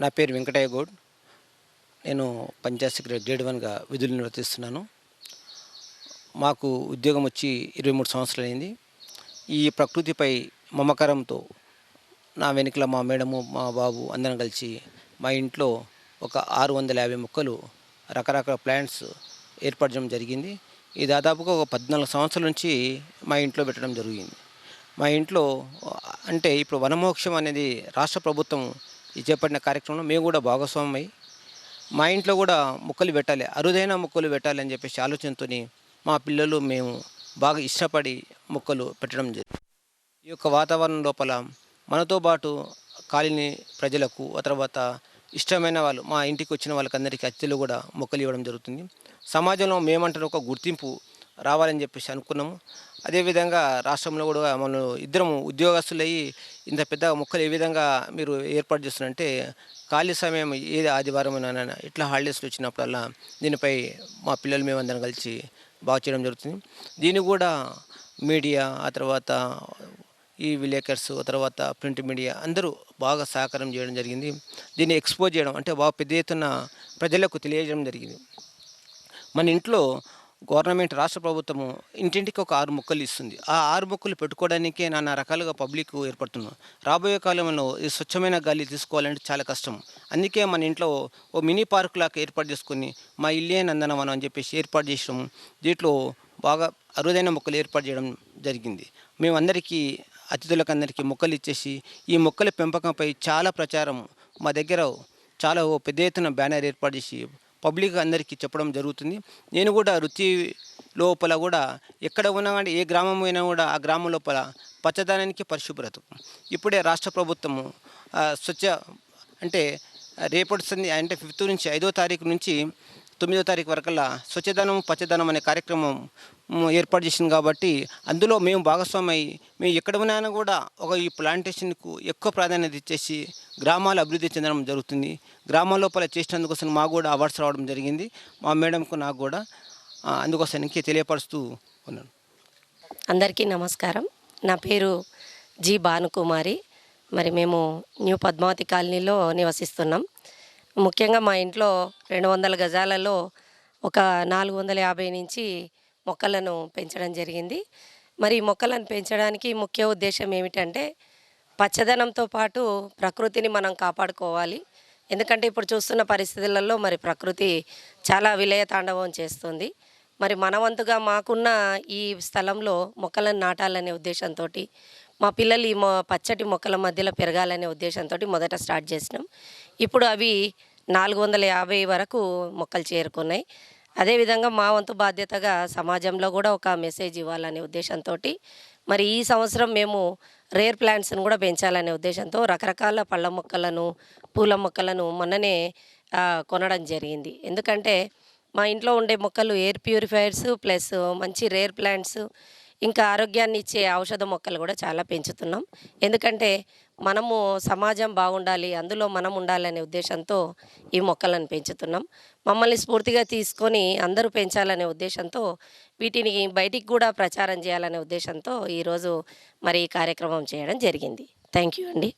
నా పేరు వెంకటయ్య గౌడ్. నేను పంచాయత్ సెక్రటరీ గ్రేడ్ 1గా విధులు నిర్వర్తిస్తున్నాను. మాకు ఉద్యోగం వచ్చి 23 సంవత్సరాలైంది. ఈ ప్రకృతిపై మమకారంతో నా వెనుకల మా మేడము, మా బాబు అందరం కలిసి మా ఇంట్లో ఒక 650 మొక్కలు రకరకాల ప్లాంట్స్ ఏర్పాటు చేయడం జరిగింది. ఇది దాదాపుగా ఒక 14 సంవత్సరాల నుంచి మా ఇంట్లో పెట్టడం జరిగింది. మా ఇంట్లో అంటే ఇప్పుడు వనమోక్షం అనేది రాష్ట్ర ప్రభుత్వం చేపట్టిన కార్యక్రమంలో మేము కూడా భాగస్వామై మా ఇంట్లో కూడా మొక్కలు పెట్టాలి, అరుదైన మొక్కలు పెట్టాలి అని చెప్పేసి ఆలోచనతోని మా పిల్లలు మేము బాగా ఇష్టపడి మొక్కలు పెట్టడం జరిగింది. ఈ యొక్క వాతావరణం లోపల మనతో పాటు కాలనీ ప్రజలకు తర్వాత ఇష్టమైన వాళ్ళు మా ఇంటికి వచ్చిన వాళ్ళకందరికీ అతిథులు కూడా మొక్కలు ఇవ్వడం జరుగుతుంది. సమాజంలో మేమంటారు ఒక గుర్తింపు రావాలని చెప్పేసి అనుకున్నాము. అదేవిధంగా రాష్ట్రంలో కూడా మనం ఇద్దరము ఉద్యోగస్తులయ్యి ఇంత పెద్ద మొక్కలు ఏ విధంగా మీరు ఏర్పాటు చేస్తున్నారంటే ఖాళీ సమయం ఏది ఆదివారం ఇట్లా హాలిడేస్లో వచ్చినప్పుడల్లా దీనిపై మా పిల్లలు మేమందరం కలిసి బాగా చేయడం జరుగుతుంది. దీన్ని కూడా మీడియా, ఆ తర్వాత ఈ విలేకర్స్, తర్వాత ప్రింట్ మీడియా అందరూ బాగా సహకారం చేయడం జరిగింది. దీన్ని ఎక్స్పోజ్ చేయడం అంటే బాగా పెద్ద ఎత్తున ప్రజలకు తెలియజేయడం జరిగింది. మన ఇంట్లో గవర్నమెంట్ రాష్ట్ర ప్రభుత్వము ఇంటింటికి ఒక 6 మొక్కలు ఇస్తుంది. ఆ 6 మొక్కలు పెట్టుకోవడానికే నానా రకాలుగా పబ్లిక్ ఏర్పడుతున్నారు. రాబోయే కాలంలో ఈ స్వచ్ఛమైన గాలి తీసుకోవాలంటే చాలా కష్టం. అందుకే మన ఇంట్లో ఓ మినీ పార్క్ లాగా ఏర్పాటు చేసుకొని మా ఇల్లే నందనవనం అని చెప్పేసి ఏర్పాటు చేసడం, దీంట్లో బాగా అరుదైన మొక్కలు ఏర్పాటు చేయడం జరిగింది. మేమందరికీ అతిథులకు అందరికీ మొక్కలు ఇచ్చేసి ఈ మొక్కల పెంపకంపై చాలా ప్రచారం మా దగ్గర చాలా ఓ పెద్ద ఎత్తున బ్యానర్ ఏర్పాటు చేసి పబ్లిక్ అందరికీ చెప్పడం జరుగుతుంది. నేను కూడా వృత్తి లోపల కూడా ఎక్కడ ఉన్నా కానీ ఏ గ్రామం అయినా కూడా ఆ గ్రామం లోపల పచ్చదనానికి పరిశుభ్రత. ఇప్పుడే రాష్ట్ర ప్రభుత్వము స్వచ్ఛ అంటే రేపటి సంది అంటే 5th నుంచి 5వ తారీఖు నుంచి 9వ తారీఖు వరకల్లా స్వచ్ఛదనం పచ్చదనం అనే కార్యక్రమం ఏర్పాటు చేసింది. కాబట్టి అందులో మేము భాగస్వామై మేము ఎక్కడ ఉన్నా కూడా ఈ ప్లాంటేషన్కు ఎక్కువ ప్రాధాన్యత ఇచ్చేసి గ్రామాలు అభివృద్ధి చెందడం జరుగుతుంది. గ్రామాల లోపల చేసినందుకోసం మాకు కూడా అవార్డ్స్ రావడం జరిగింది. మా మేడంకు నాకు కూడా అందుకోసానికి తెలియపరుస్తూ ఉన్నాను. అందరికీ నమస్కారం. నా పేరు జి భానుకుమారి. మరి మేము న్యూ పద్మావతి కాలనీలో నివసిస్తున్నాం. ముఖ్యంగా మా ఇంట్లో 200 గజాలలో ఒక 450 నుంచి మొక్కలను పెంచడం జరిగింది. మరి మొక్కలను పెంచడానికి ముఖ్య ఉద్దేశం ఏమిటంటే పచ్చదనంతో పాటు ప్రకృతిని మనం కాపాడుకోవాలి. ఎందుకంటే ఇప్పుడు చూస్తున్న పరిస్థితులలో మరి ప్రకృతి చాలా విలయతాండవం చేస్తుంది. మరి మనవంతుగా మాకున్న ఈ స్థలంలో మొక్కలను నాటాలనే ఉద్దేశంతో మా పిల్లలు ఈ పచ్చటి మొక్కల మధ్యలో పెరగాలనే ఉద్దేశంతో మొదట స్టార్ట్ చేసినాం. ఇప్పుడు అవి 450 వరకు మొక్కలు చేరుకున్నాయి. అదేవిధంగా మా వంతు బాధ్యతగా సమాజంలో కూడా ఒక మెసేజ్ ఇవ్వాలనే ఉద్దేశంతో మరి ఈ సంవత్సరం మేము రేర్ ప్లాంట్స్ని కూడా పెంచాలనే ఉద్దేశంతో రకరకాల పళ్ళ మొక్కలను, పూల మొక్కలను మొన్ననే కొనడం జరిగింది. ఎందుకంటే మా ఇంట్లో ఉండే మొక్కలు ఎయిర్ ప్యూరిఫైయర్స్ ప్లస్ మంచి రేర్ ప్లాంట్స్, ఇంకా ఆరోగ్యాన్ని ఇచ్చే ఔషధ మొక్కలు కూడా చాలా పెంచుతున్నాం. ఎందుకంటే మనము సమాజం బాగుండాలి, అందులో మనం ఉండాలనే ఉద్దేశంతో ఈ మొక్కలను పెంచుతున్నాం. మమ్మల్ని స్ఫూర్తిగా తీసుకొని అందరూ పెంచాలనే ఉద్దేశంతో వీటిని బయటికి కూడా ప్రచారం చేయాలనే ఉద్దేశంతో ఈరోజు మరి ఈ కార్యక్రమం చేయడం జరిగింది. థ్యాంక్ యూ అండి.